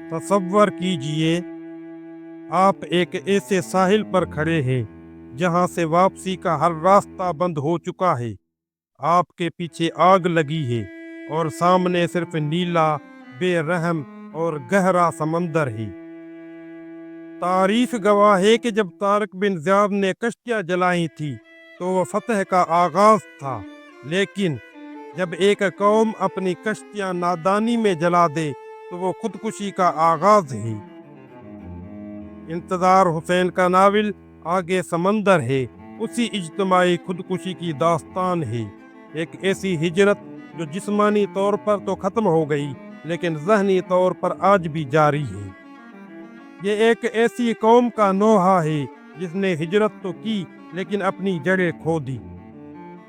تصور कीजिए आप एक ऐसे साहिल पर खड़े हैं जहां से वापसी का हर रास्ता बंद हो चुका है। आपके पीछे आग लगी है और सामने सिर्फ नीला, बेरहम और गहरा समंदर है। तारीख गवाह है कि जब तारिक बिन ज़ियाद ने कश्तियां जलाई थी तो वह फतह का आगाज था, लेकिन जब एक कौम अपनी कश्तियां नादानी में जला दे तो वो खुदकुशी का आगाज है। इंतजार हुसैन का नावल आगे समंदर है उसी इज्तिमाई खुदकुशी की दास्तान है। एक ऐसी हिजरत जो जिस्मानी तौर पर तो खत्म हो गई लेकिन ज़हनी तौर पर आज भी जारी है। ये एक ऐसी कौम का नोहा है जिसने हिजरत तो की लेकिन अपनी जड़ें खो दी।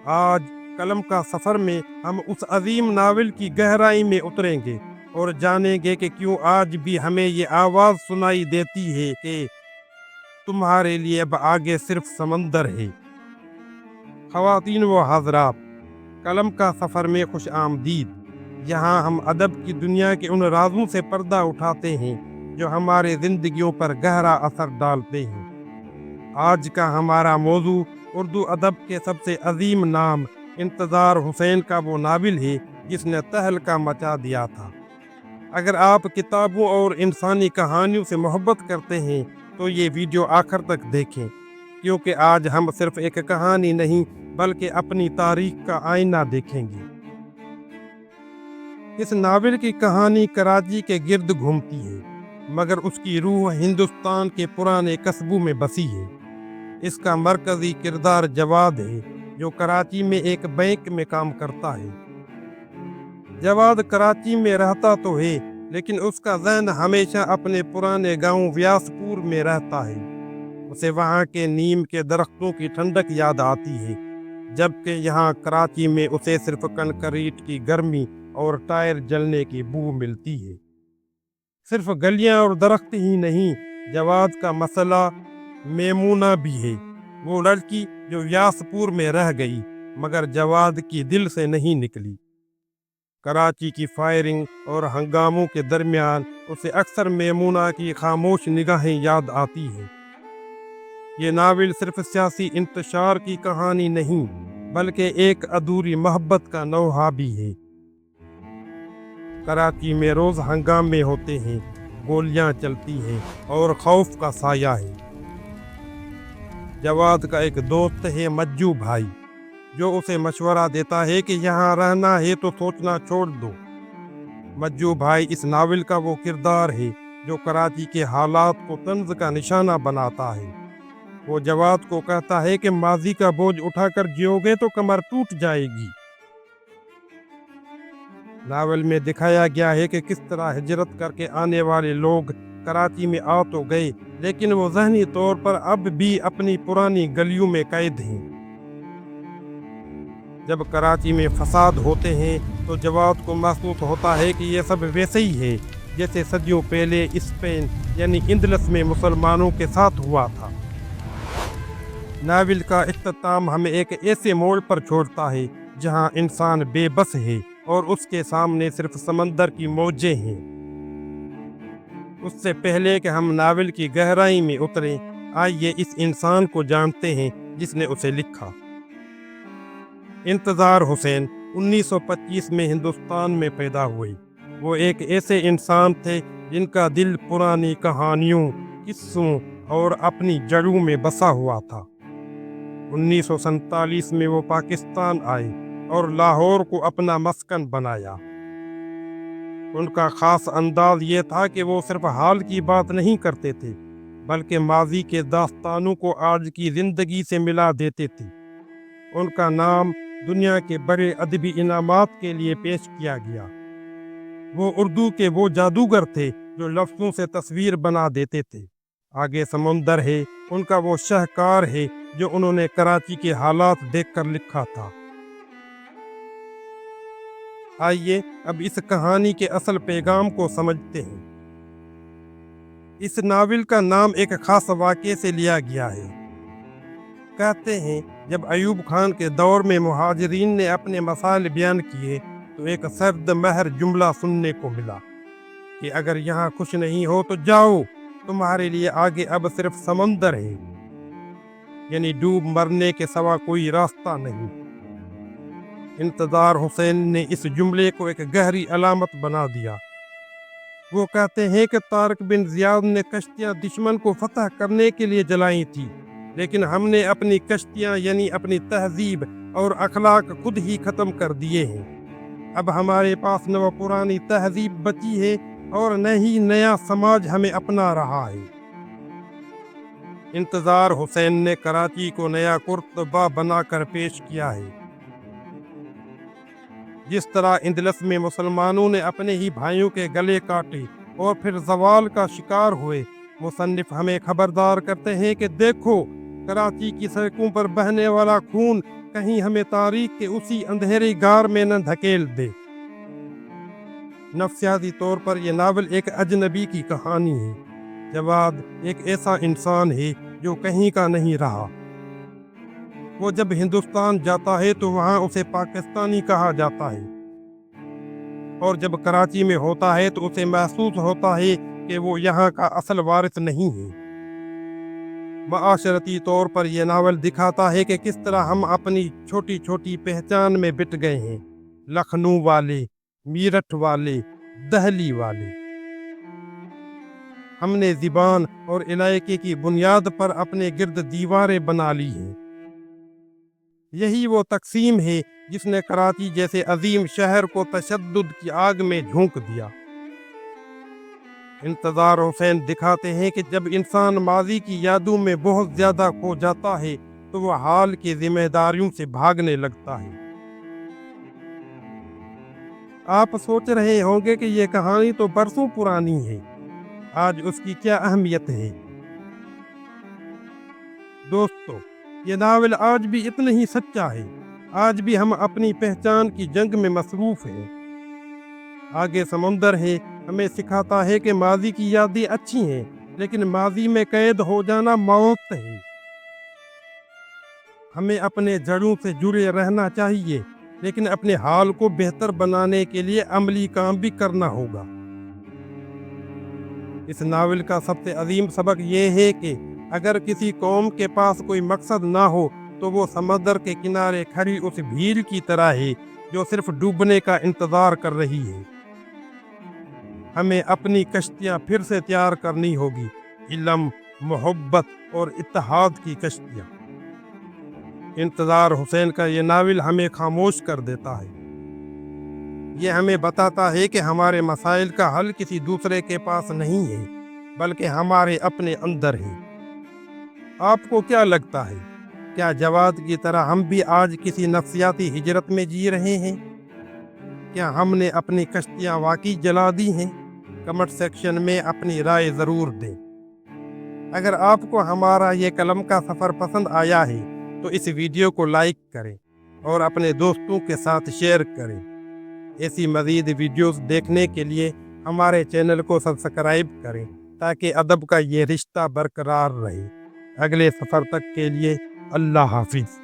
आज कलम का सफर में हम उस अजीम नावल की गहराई में उतरेंगे और जानेंगे कि क्यों आज भी हमें ये आवाज सुनाई देती है कि तुम्हारे लिए अब आगे सिर्फ समंदर है। ख़वातीन व हज़रात, कलम का सफर में खुश आमदीद। यहाँ हम अदब की दुनिया के उन राजों से पर्दा उठाते हैं जो हमारे जिंदगियों पर गहरा असर डालते हैं। आज का हमारा मौजू उर्दू अदब के सबसे अजीम नाम इंतजार हुसैन का वो नावल है जिसने तहलका मचा दिया था। अगर आप किताबों और इंसानी कहानियों से मोहब्बत करते हैं तो ये वीडियो आखिर तक देखें, क्योंकि आज हम सिर्फ एक कहानी नहीं बल्कि अपनी तारीख का आईना देखेंगे। इस नावल की कहानी कराची के गिर्द घूमती है, मगर उसकी रूह हिंदुस्तान के पुराने कस्बों में बसी है। इसका मरकजी किरदार जवाद है जो कराची में एक बैंक में काम करता है। जवाद कराची में रहता तो है लेकिन उसका ज़हन हमेशा अपने पुराने गांव व्यासपुर में रहता है। उसे वहां के नीम के दरख्तों की ठंडक याद आती है, जबकि यहाँ कराची में उसे सिर्फ कंक्रीट की गर्मी और टायर जलने की बू मिलती है। सिर्फ गलियां और दरख्त ही नहीं, जवाद का मसला मेमूना भी है, वो लड़की जो व्यासपुर में रह गई मगर जवाद की दिल से नहीं निकली। कराची की फायरिंग और हंगामों के दरमियान उसे अक्सर मेमूना की खामोश निगाहें याद आती हैं। ये नावल सिर्फ सियासी इंतशार की कहानी नहीं बल्कि एक अधूरी मोहब्बत का नौहा भी है। कराची में रोज हंगामे होते हैं, गोलियां चलती हैं और खौफ का साया है। जवाद का एक दोस्त है मज्जू भाई, जो उसे मशवरा देता है कि यहाँ रहना है तो सोचना छोड़ दो। मज्जू भाई इस नावल का वो किरदार है जो कराची के हालात को तंज का निशाना बनाता है। वो जवाद को कहता है कि माजी का बोझ उठाकर जियोगे तो कमर टूट जाएगी। नावल में दिखाया गया है कि किस तरह हिजरत करके आने वाले लोग कराची में आ तो गए लेकिन वो ज़हनी तौर पर अब भी अपनी पुरानी गलियों में कैद हैं। जब कराची में फसाद होते हैं तो जवाद को महसूस होता है कि ये सब वैसे ही है जैसे सदियों पहले स्पेन यानी इंदलस में मुसलमानों के साथ हुआ था। नावल का इख्तिताम हमें एक ऐसे मोड़ पर छोड़ता है जहां इंसान बेबस है और उसके सामने सिर्फ समंदर की मौजें हैं। उससे पहले कि हम नावल की गहराई में उतरें, आइए इस इंसान को जानते हैं जिसने उसे लिखा। इंतजार हुसैन 1925 में हिंदुस्तान में पैदा हुए। वो एक ऐसे इंसान थे जिनका दिल पुरानी कहानियों, किस्सों और अपनी जड़ों में बसा हुआ था। 1947 में वो पाकिस्तान आए और लाहौर को अपना मस्कन बनाया। उनका खास अंदाज ये था कि वो सिर्फ हाल की बात नहीं करते थे बल्कि माजी के दास्तानों को आज की जिंदगी से मिला देते थे। उनका नाम दुनिया के बड़े अदबी इनामात के लिए पेश किया गया। वो उर्दू के वो जादूगर थे जो लफ्ज़ों से तस्वीर बना देते थे। आगे समुंदर है उनका वो शाहकार है जो उन्होंने कराची के हालात देखकर लिखा था। आइए अब इस कहानी के असल पैगाम को समझते हैं। इस नावल का नाम एक खास वाक़े से लिया गया है। कहते हैं जब अयूब खान के दौर में मुहाजिरीन ने अपने मसाइल बयान किए तो एक सर्द महर जुमला सुनने को मिला। کہ اگر یہاں خوش نہیں ہو تو جاؤ، تمہارے لیے آگے اب صرف سمندر ہے، یعنی ڈوب مرنے کے سوا کوئی راستہ نہیں۔ انتظار حسین نے اس جملے کو ایک گہری علامت بنا دیا۔ وہ کہتے ہیں کہ طارق بن زیاد نے کشتیاں دشمن کو فتح کرنے کے لیے جلائی تھی، لیکن ہم نے اپنی کشتیاں یعنی اپنی تہذیب اور اخلاق خود ہی ختم کر دیے ہیں۔ اب ہمارے پاس نہ وہ پرانی تہذیب بچی ہے اور نہ ہی نیا سماج ہمیں اپنا رہا ہے۔ انتظار حسین نے کراچی کو نیا قرطبہ بنا کر پیش کیا ہے۔ جس طرح اندلس میں مسلمانوں نے اپنے ہی بھائیوں کے گلے کاٹے اور پھر زوال کا شکار ہوئے، مصنف ہمیں خبردار کرتے ہیں کہ دیکھو، کراچی کی سڑکوں پر بہنے والا خون کہیں ہمیں تاریخ کے اسی اندھیری غار میں نہ دھکیل دے۔ نفسیاتی طور پر یہ ناول ایک اجنبی کی کہانی ہے۔ جواد ایک ایسا انسان ہے جو کہیں کا نہیں رہا۔ وہ جب ہندوستان جاتا ہے تو وہاں اسے پاکستانی کہا جاتا ہے، اور جب کراچی میں ہوتا ہے تو اسے محسوس ہوتا ہے کہ وہ یہاں کا اصل وارث نہیں ہے۔ معاشرتی طور پر یہ ناول دکھاتا ہے کہ کس طرح ہم اپنی چھوٹی چھوٹی پہچان میں بٹ گئے ہیں، لکھنؤ والے، میرٹھ والے، دہلی والے۔ ہم نے زبان اور علاقے کی بنیاد پر اپنے گرد دیواریں بنا لی ہیں۔ یہی وہ تقسیم ہے جس نے کراچی جیسے عظیم شہر کو تشدد کی آگ میں جھونک دیا۔ انتظار حسین دکھاتے ہیں کہ جب انسان ماضی کی یادوں میں بہت زیادہ کھو جاتا ہے تو وہ حال کی ذمہ داریوں سے بھاگنے لگتا ہے۔ آپ سوچ رہے ہوں گے کہ یہ کہانی تو برسوں پرانی ہے، آج اس کی کیا اہمیت ہے؟ دوستو، یہ ناول آج بھی اتنا ہی سچا ہے۔ آج بھی ہم اپنی پہچان کی جنگ میں مصروف ہیں۔ آگے سمندر ہے ہمیں سکھاتا ہے کہ ماضی کی یادیں اچھی ہیں، لیکن ماضی میں قید ہو جانا موت ہے۔ ہمیں اپنے جڑوں سے جڑے رہنا چاہیے، لیکن اپنے حال کو بہتر بنانے کے لیے عملی کام بھی کرنا ہوگا۔ اس ناول کا سب سے عظیم سبق یہ ہے کہ اگر کسی قوم کے پاس کوئی مقصد نہ ہو تو وہ سمندر کے کنارے کھڑی اس بھیڑ کی طرح ہے جو صرف ڈوبنے کا انتظار کر رہی ہے۔ ہمیں اپنی کشتیاں پھر سے تیار کرنی ہوگی، علم، محبت اور اتحاد کی کشتیاں۔ انتظار حسین کا یہ ناول ہمیں خاموش کر دیتا ہے۔ یہ ہمیں بتاتا ہے کہ ہمارے مسائل کا حل کسی دوسرے کے پاس نہیں ہے، بلکہ ہمارے اپنے اندر ہے۔ آپ کو کیا لگتا ہے؟ کیا جواد کی طرح ہم بھی آج کسی نفسیاتی ہجرت میں جی رہے ہیں؟ کیا ہم نے اپنی کشتیاں واقعی جلا دی ہیں؟ کمنٹ سیکشن میں اپنی رائے ضرور دیں۔ اگر آپ کو ہمارا یہ قلم کا سفر پسند آیا ہے تو اس ویڈیو کو لائک کریں اور اپنے دوستوں کے ساتھ شیئر کریں۔ ایسی مزید ویڈیوز دیکھنے کے لیے ہمارے چینل کو سبسکرائب کریں تاکہ ادب کا یہ رشتہ برقرار رہے۔ اگلے سفر تک کے لیے اللہ حافظ۔